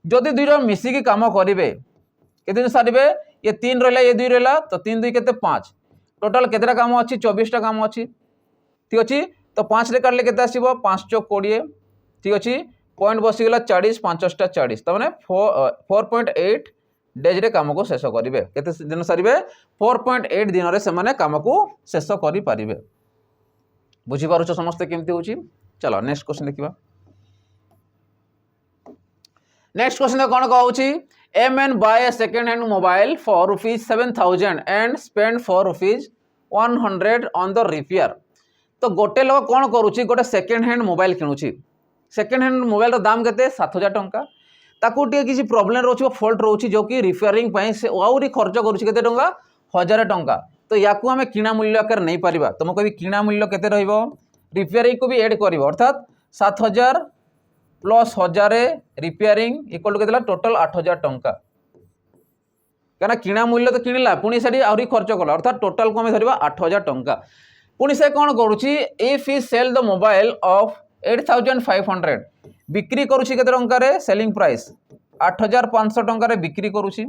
जदि दुईटा मिसी की काम करिवे केते दिन सारिबे ये 3 रहला ये 2 रहला तो 3 2 केते 5 टोटल केतेटा काम अच्छी 24 टा काम अच्छी ठीक अच्छे तो 5 रे काटले केते आसीबो 5 चौक 20 ठीक अच्छे पॉइंट बसीगला 40 5 टा 40 तो माने 4.8 डेज रे काम को शेष करिवे केते दिन सारिबे 4.8 दिन रे से माने काम को शेष करि परिबे बुझी पारुछ समस्त केमती होची चलो नेक्स्ट क्वेश्चन देखिबा नेक्स्ट क्वेश्चन कौन कहूची a man buy a second hand mobile for ₹7,000 and spend for ₹100 on the repair तो गोटे लोक कौन करुच्ची गोटे सेकेंड हैंड मोबाइल किणुची सेकेंड हैंड मोबाइल रो दाम केते 7,000 टंका ताकू टे किसी प्रॉब्लम रोची फॉल्ट रोची जो कि रिपेयरिंग पई से आउरी खर्च करुची केते टंका 1,000 टंका तो याकू आमे किणा मूल्य आकार नहीं परिबा तो म कहबी किणा मूल्य केते रहइबो रिपेयरिंग को भी ऐड करबो अर्थात 7,000 प्लस 1,000 रिपेयरिंग इक्वल टू केतला टोटल 8,000 टंका कहना किणा मूल्य तो किणला पुणी से आउरी खर्च कला अर्थात टोटल को हमें धरबा 8,000 टंका पुणी से कौन करुच्ची if he sell the mobile of 8,500 बिक्री करुच्ची केते टंका रे सेलिंग प्राइस 8,500 टंका रे बिक्री करुच्ची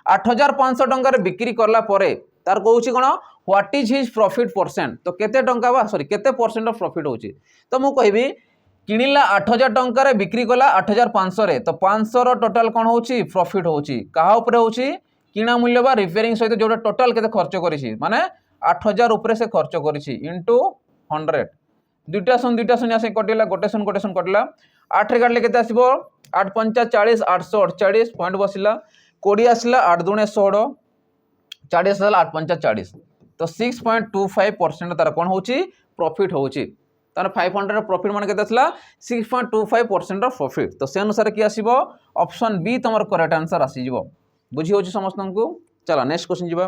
8,500 टंका रे बिक्री करला परे तार कहूची कोन what is his profit percent तो केते टंका बा सॉरी केते परसेंट ऑफ प्रॉफिट होची तो मु कहबी किणिला 8,000 टंका रे बिक्री कला 8,500 रे तो 500 रो टोटल कोन होची प्रॉफिट होची कहा ऊपर होची किणा मूल्य बा रिपेयरिंग सहित जोटा टोटल केते खर्च करिछि माने 8,000 ऊपर से खर्च करिछि इनटू 100 दुईटा शून्य आसे कटिला गोटे शून्य कटिला 8 रे काटले केते आसीबो 8 5 40 848 पॉइंट बसिला 20 आसिला 8 दुणे 16 40 आसिला 8 5 40 तो 6.25% तार कोन होची प्रॉफिट होची तार 500 प्रॉफिट मान केते आसला 6.25% ऑफ प्रॉफिट तो से अनुसार की आसीबो ऑप्शन बी तमर करेक्ट आंसर आसी जिवो बुझी होची समस्त को चला नेक्स्ट क्वेश्चन जिबा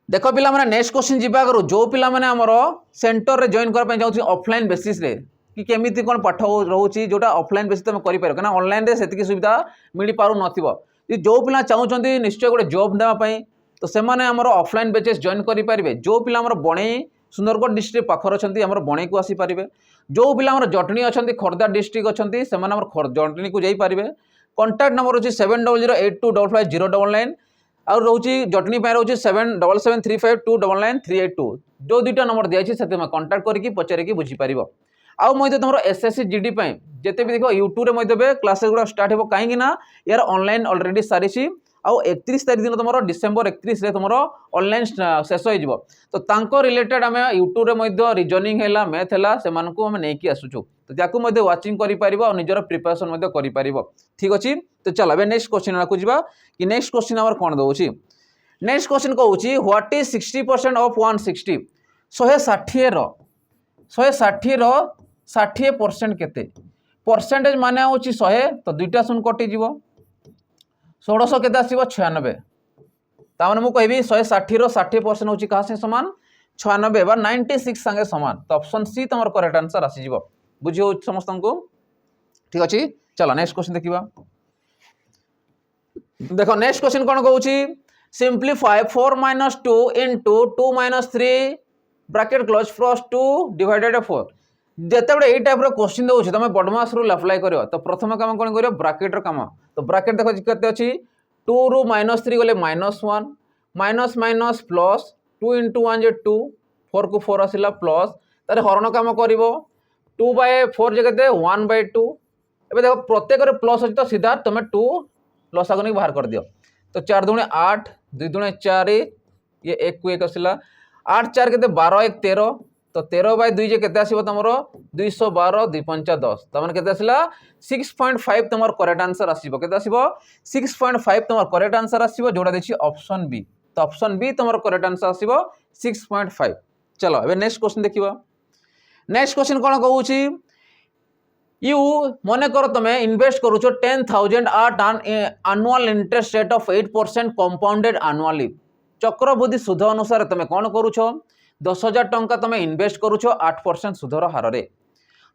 देखो पिला माने नेक्स्ट क्वेश्चन जिबा करू जो पिला माने हमर सेंटर रे जॉइन कर पे जाउची ऑफलाइन बेसिस रे कि केमिति कोन पाठ रहउची जोटा ऑफलाइन बेसिस तमे करि पारो कना ऑनलाइन रे सेति की सुविधा मिली पारु नथिबो जो पिला चाहउचंती निश्चय गोटे जॉब देवा पई तो से माने हमर ऑफलाइन बेसिस जॉइन करि परिबे जो पिला हमर बणे सुंदरगढ़ डिस्ट्रिक्ट पाखर अच्छा आम बणई को आसी पारे जो पिला जटनी अच्छा खोर्धा डिस्ट्रिक्ट अच्छा से जटनी को जापरें कंटाक्ट नंबर अच्छी 7008255099 आउ रोची जटनी रोचे 7773529938 जो दुईटा नंबर दिखाई से कंटाक्ट करके पचारिकी बुझीपार आउ मैं तुम एसएससी जीडी जिते भी देख यूट्यूब में क्लासेस गुड़ा स्टार्ट हो कहीं यार ऑनलाइन ऑलरेडी सारी आउ 31 तारीख दिन तुम डिसेम्बर 31 रे तुम ऑनलाइन शेष हो तो तांको रिलेटेड आम यूट्यूब में रिजनिंग है मैथ है से नहीं आसुचु तो ताकू वाचिंग कर निजर प्रिपरेशन कर ठीक अच्छे तो चल अब नेक्स्ट क्वेश्चन को जा कि नेक्स्ट क्वेश्चन आम कौन दौर नेक्स्ट क्वेश्चन कहूँ व्हाट इज 60% ऑफ 160 60% केते परसेंटेज माने होची 100 तो दुईटा शून्य कटिज 1600 केते आसीबो 96 तामने मु कहबी 160 रो 60% होची कहा से समान 96 बा 96 संगे समान तो ऑप्शन सी तमर करेक्ट आंसर आसी जिवो बुझियो समस्त को ठीक अछि चलो नेक्स्ट क्वेश्चन देखिबा देखो नेक्स्ट क्वेश्चन कोन कहूची simplify 4 - 2 into 2 - 3 bracket close plus 2 divided 4 जेते बड़े ए टाइप रो क्वेश्चन दउछि तमे बडमास रूल अप्लाई करियो तो प्रथम काम कोन करियो ब्रैकेट रो काम तो ब्रैकेट देखो केते अछि 2 रु -3 गले -1 माइनस माइनस प्लस 2 into 1 जे 2 4 को 4 आसिला प्लस तारे हरण काम करिवो 2/4 जे केते 1/2 एबे देखो प्रत्येक प्लस अच्छी तो सीधा तुम 2 लसागु नहीं बाहर कर दियो। तो 4 दूने 8 2 दूने 4 ये 1 को 1 आसला 8 4 के 12 1 13 तो 13 बाय 2 जे केते आसीबो तमरो 212 2 5 10 तमन केते आसला 6.5 तमर करेक्ट आंसर आसीबो केते आसीबो 6.5 तमर करेक्ट आंसर आसीबो जोडा देछि ऑप्शन बी। तो ऑप्शन बी तमर करेक्ट आंसर आसीबो 6.5। चलो एबे नेक्स्ट क्वेश्चन देखिबा। नेक्स्ट क्वेश्चन कोन कहूची यू मन कर तुम invest करूछ 10,000 at an annual interest rate of 8% compounded annually चक्रवृद्धि सुध अनुसार तुम कौन करूछ 10,000 टंका तुम इन्वेस्ट करूछ 8% सुधर हार रे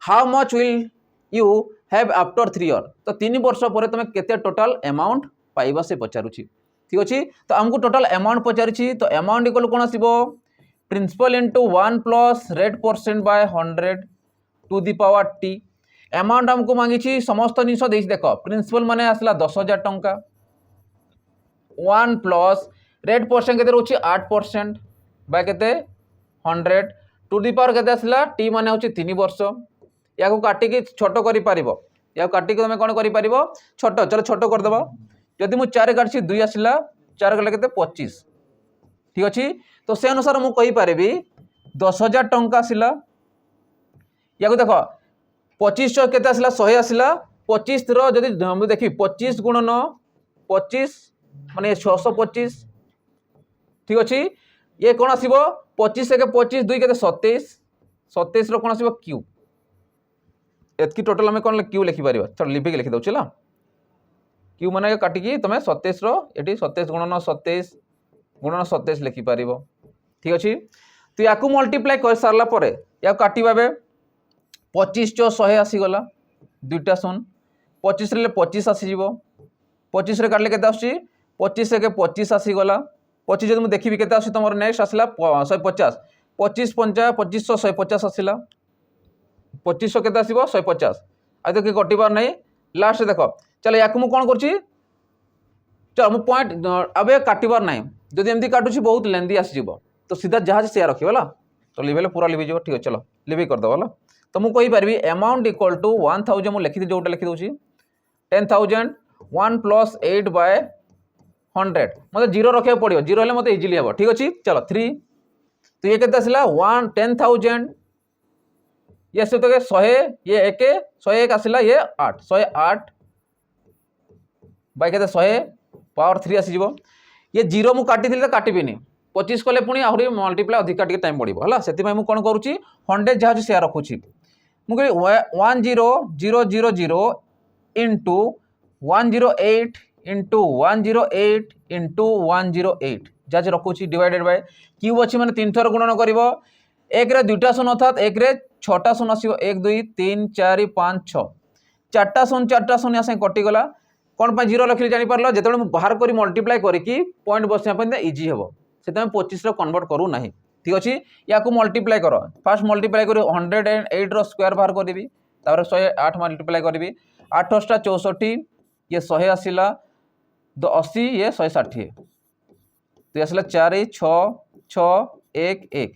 how much will you have after 3 years तो 3 वर्ष पर तुम केते टोटल अमाउंट पाइबा से पचारुछि ठीक अछि। तो हमको टोटल अमाउंट पचारिछि तो अमाउंट इक्वल कोन आसीबो principal into 1 plus rate percent by 100 to the power T amount हमको मांगी समस्त जिन देख प्रिंसिपल माने आसला 10,000 टंका 1 प्लस रेट परसेंट के रोचे 8% बाय केते 100 टू दी पावर केते आसला टी माने होची 3 वर्ष या को काटी के छोटो करि पारिबो या काटी के तुम कोन करि पारिबो छोटो चलो छोटो कर देबो जदि मु 4 काटछि 2 आसला 4 गले केते 25 ठीक अछि। तो से अनुसार मु कहि पारिबी 10,000 टंका आसला या को देखो 25 केते आसला 100 आसला 25 रो जदि हम देखि 25 गुणन 25 माने 625 ठीक अछि। ये कोन आसीबो 25 के 25 2 केते 27 27 रो कोन आसीबो क्यू एतकी टोटल हम कोन क्यू लिखि परिबा चल लिपि के लिखि दउ चला क्यू माने काटि की तमे 27 रो एटी 27 गुणन 27 लिखि परिबो ठीक अछि। तो याकू मल्टीप्लाई कर सारला परे या काटिबा बे 25 चो 100 आसीगला दुईटा शून 25 रे 25 आसीजिवो 25 रे काटले केते आसी 25 के 25 आसीगला 25 जदि मु देखिबि केते आसी तमर नेक्स्ट आसला 150 25 50 2500 150 आसीला 2500 केते आसीबो 150 आ तो के कटिबार नै लास्ट देखो चलो याकू मु कोन करछि चल मु पॉइंट अबे काटिबार नै जदि एमदी काटुछि बहुत लेंदी आसीजिवो तो सीधा जहाज से रखिबो ला तो लिबेले पूरा लिबि जिवो ठीक है चलो लिबि कर दबो ला। तो मुझे कही पारि अमाउंट इक्वल टू 1,000 मुझे लिखी जोटा लिखी दूसरी 10,000 1 प्लस 8 बाय 100 मतलब जीरो रखा पड़ो जीरो हेल्ले मतलब इजिली हम ठीक अच्छे चलो 3 तो ये केते आसला 10,000 ये सब तो 100 ये 101 आसला ये 8 108 बाय केते 100 पावर 3 आसीजिवो ये जीरो मु काटी तो काटिबिनी 25 कले पुणी आहरी मल्टीप्लाई अधिका टिके टाइम पड़ो है से मुझे कौन करुँची 100 जहाँ से रखुची मुझे 10,000 इंटू 108 इंटू 108 इंटू 108 जहाँ रखुची डिवाइडेड बाय क्यूब अच्छी मैंने 3 थर गुणन कर एक रे 2टा शून अर्थात एक रे 6टा शून आसो 1 2 3 4 5 6 4टा शून यहाँ कटिगला कौन पर जीरो रखिले जापर जो बाहर कर मल्टीप्लाई करके पॉइंट बसने इजी हे से 25 कन्वर्ट करू ना ठीक अच्छे या मल्टीप्लाई कर फास्ट मल्टीप्लाई कर 108 रो स्क्वायर बाहर करी 108 मल्टीप्लाई करी 8 टा 64 ये 100 आसला 80 ये 160 तो ये आसला 4 6 6 1 1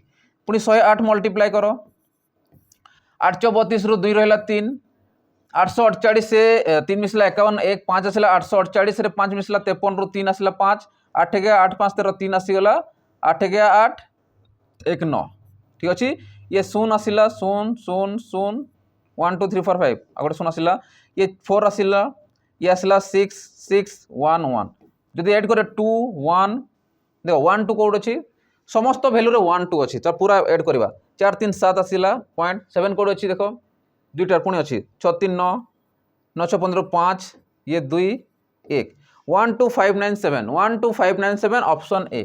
पुणी 108 मल्टीप्लाई कर 832 रू 2 रहा 3 848 से 3 मिसला 51 1 5 आसला 848 से 5 मिसला 53 रू 3 आसला 5 8 गया 8 5 13 3 आसीगला 8 गया 8 1 9 ठीक अच्छे ये शून आसला 0 0 0 1 2 3 4 5 आगे शून आसला ये 4 आसला ये आसला 6 6 1 1 जदि ऐड करे 2 1 देखो 1 2 कोड अच्छी समस्त भैल्यू रे 1 2 अच्छी तो पूरा ऐड करवा 4 3 7 आसला पॉइंट 7 कोड अच्छी देखो दुईटा पुणी अच्छी 6 3 9 9 6 15 5 ये 2 1 12597 12597 ऑप्शन ए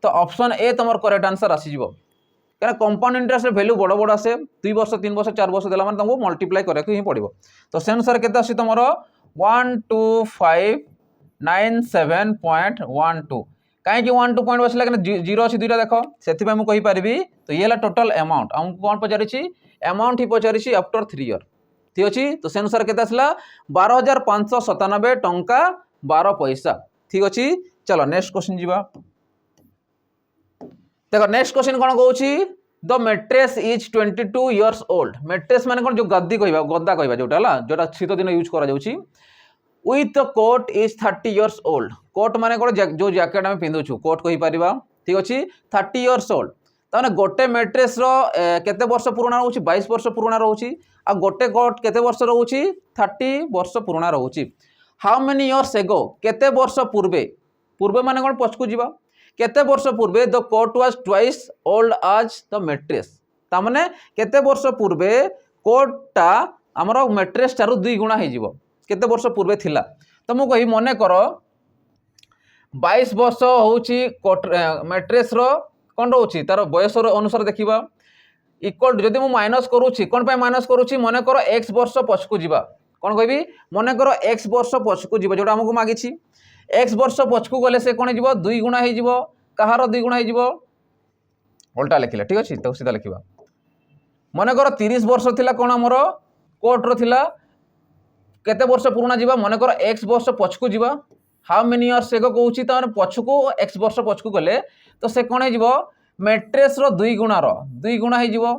तो ऑप्शन ए तुम करेक्ट आंसर आसीज क्या कंपाउंड इंटरेस्ट वैल्यू बड़ बड़ आसे 2 वर्ष 3 वर्ष 4 वर्ष देला माने तुमको मल्टीप्लाई करके ही पड़ो तो से अनुसार केते आसी तुम 12597.12 कहीं 1 2 पॉइंट बसला जीरो अच्छी दुईटा देख से मुझे कहीपरि तो ये है टोटल अमाउंट आमको कौन पचारि अमाउंट ही पचारि आफ्टर 3 years ठीक अच्छे तो से अनुसार केते आसला 12,597 टंका 12 पैसा ठीक अच्छे चलो नेक्स्ट क्वेश्चन जीवा देखो नेक्स्ट क्वेश्चन कौन कहूँ the mattress is 22 years old. Mattress माने कौन जो गद्दी कहबा गद्दा कहबा जोटा हला जोटा शीत दिन यूज करा जाउची with the coat is 30 years old. Coat माने कौन जो जैकेट आम पिंधुछु कोट कहि परिबा ठीक अछि 30 इयर्स ओल्ड ताने गोटे मैट्रेस रो केते वर्ष पुराना रहउची 22 वर्ष पुराना रहउची आ गोटे कोट केते वर्ष रहउची 30 वर्ष पुराना रहउची। हाउ मेनी इयर्स एगो केते वर्ष पूर्वे पूर्वे माने कौन पछकु जीवा केते वर्ष पूर्वे the coat was twice old as the mattress ता माने केते वर्ष पूर्वे कोटटा हमर मैट्रेस टारु 2 गुणा हे जीवो केते वर्ष पूर्वे थिला। तो मु कहि मने करो 22 वर्ष होउची कोट मैट्रेस रो कोन रहउची तार बयस रो अनुसार देखिबा इक्वल जदि मु माइनस करूची कोन पे माइनस करूची मने करो x वर्ष पछकु जीवा कोन कहबी मने करो x वर्ष पछकु जीवा जोटा हमकु मागिछि x वर्ष पछकु गले से कोन जीवो 2 गुणा हे जीवो कहार 2 गुणा हे जीवो उल्टा लिखिला ठीक अछि तो सीधा लिखिबा मने करो 30 वर्ष थिला कोन हमरो कोट रो थिला केते वर्ष पुराना जीवा मने करो x वर्ष पछकु जीवा हाउ मेनी इयर्स एगो कहूची तार पछकु x वर्ष पछकु गले तो से कोन हे जीवो मैट्रेस रो 2 गुणा हे जीवो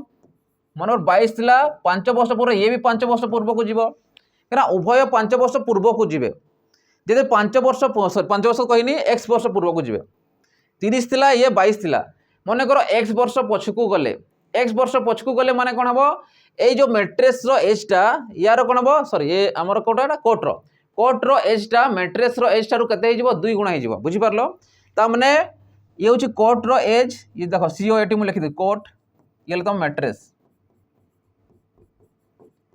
मनोर 22 थिला 5 वर्ष पूर्व ये भी 5 वर्ष पूर्व को जीवो कना उभय 5 वर्ष पूर्व को जीवे जदि 5 वर्ष 5 वर्ष कहनी x वर्ष पूर्व को जीवे 30 थिला ये 22 थिला मने करो x वर्ष पछकु गले माने कोन हबो ए जो मैट्रेस रो एज टा यार कोन हबो सॉरी ये हमर कोटा कोट रो एज टा मैट्रेस रो एज टारु कते हे जीवो 2 गुणा हे जीवो बुझी परलो ता माने ये होची कोट रो एज ये देखो COAT मु लिखि दे कोट ये तो मैट्रेस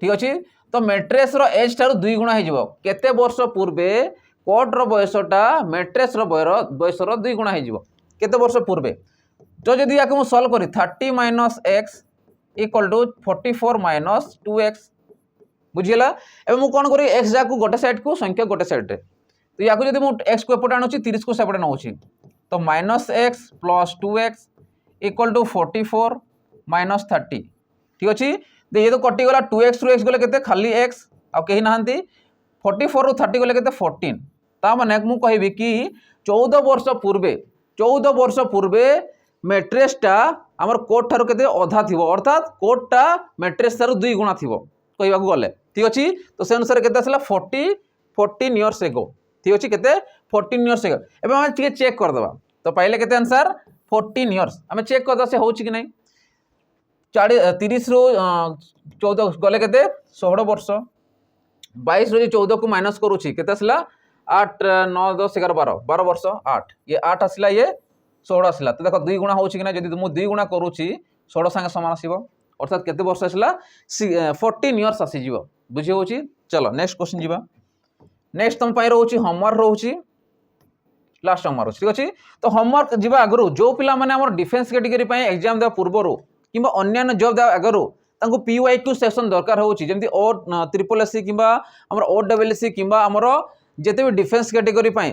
ठीक अछि तो मैट्रेस रो एज टारु 2 गुणा हे जीवो केते वर्ष पूर्वे कोट रो बयसटा मैट्रेस रो बयस रो 2 गुणा हे जीवो केते वर्ष पूर्वे तो जदि याके मु सॉल्व करी 30 - x = 44 - 2x बुझिला एबे मु कोन करी x जा को गोटे साइड को संख्या गोटे साइड रे तो याको जदि मु x को एपटे आनुची 30 को सेपटे नउची तो -x + 2x = 44 - 30 ठीक अछि तो ये तो कटि गला 2x रु x गले केते खाली x आ केही नाहंती 44 रु 30 गले केते 14 ता माने मु कहिबी कि 14 वर्ष पूर्वे मैट्रेस टा हमर कोट थारु केते अधा थिवो अर्थात कोट टा मैट्रेस थारु 2 गुणा थिवो कहिबा को गले ठीक अछि तो से अनुसार केते असला 14 इयर्स एगो ठीक अछि केते 14 इयर्स एगो एबे हम चेक कर दबा तो पाइले केते आंसर 14 इयर्स हमें चेक कर द से होछि कि नै 30 रु 14 गले केते 16 वर्ष 22 रु 14 को माइनस करूछि केते असला 8 9 10 11 12 वर्ष 8 ये 8 असला ये 16 असला तो देखो 2 गुणा होछि कि नै जदि मु 2 गुणा करूछि 16 संगे समान आसीबो अर्थात केते वर्ष असला 14 इयर्स आसी जीवो बुझी होछि। चलो नेक्स्ट क्वेश्चन जीवा नेक्स्ट तुम पाई रहउछि होमवर्क रहउछि लास्ट होमवर्क ठीक अछि तो होमवर्क जीवा आगरु जो पिला माने हमर डिफेंस कैटेगरी पई एग्जाम दे पूर्वरु किबा अन्य जॉब दे आगरु तांको PYQ सेक्शन दरकार होछि जेमति ओ SSC किबा हमर OSSC किबा हमर जेते भी डिफेंस कैटेगरी पई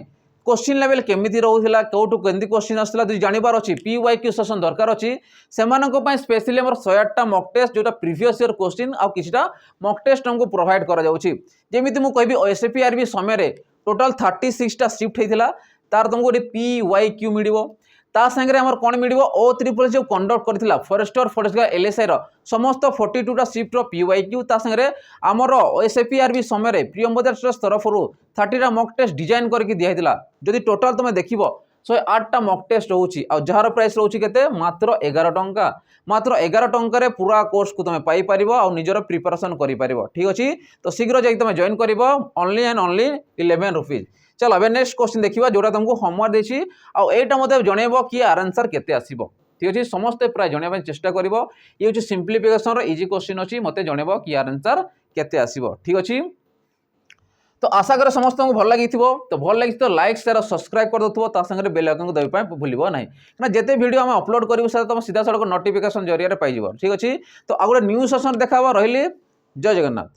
क्वेश्चन लेवल केमिति रहउथिला कोटु केंदी क्वेश्चन आसला दु जानिबार अछि PYQ सेक्शन दरकार अछि सेमानको पई स्पेशली हमर 108 टा मॉक टेस्ट जोटा प्रीवियस ईयर क्वेश्चन आ किछटा मॉक टेस्ट हमको प्रोवाइड करा जाउछि जेमिति मु कहबी SAPRB समय रे टोटल 36 टा शिफ्ट हेतिला तार तुमको PYQ मिडिबो ता संगे हमर कोन मिडिबो O3 जो कंडक्ट करथिला फॉरेस्टर LSI रो समस्त 42 टा शिफ्ट रो PYQ ता संगे हमर SAPRB समय रे प्रियंबदा ट्रस्ट तरफरु 30 टा मॉक टेस्ट डिजाइन करके दिया हेतिला जदि टोटल तुम देखिबो 108 टा मॉक टेस्ट होउची आ जहार प्राइस रहउची केते मात्र 11 टंका मात्र 11 टंका रे पूरा कोर्स को तुम पाई परिबो आ निजर प्रिपरेशन करि परिबो ठीक अछि तो शीघ्र जाई तुम जॉइन करिवो ओनली एंड ओनली 11 रुपीस। चलो अब नेक्स्ट क्वेश्चन देखिबा जोटा तुमको होमवर्क देछि आ एटा मते जणेबो कि आंसर केते आसीबो ठीक अछि समस्त प्राय जणेबा चेष्टा करिवो ये होछि सिंपलीफिकेशन रो इजी क्वेश्चन अछि मते जणेबो कि आंसर केते आसीबो ठीक अछि। तो आशा करे समस्त को भल लगी तो भल लगी तो लाइक शेयर सब्सक्राइब कर दो ता संगे बेल आइकन को दबा भूलिबो नहीं ना जेते वीडियो हम अपलोड करिवो से तुम सीधा सड़क नोटिफिकेशन जरिया रे पाई जिवो ठीक अछि। तो आ गोटे न्यू सेशन देखाबो रहिली जय जगन्नाथ।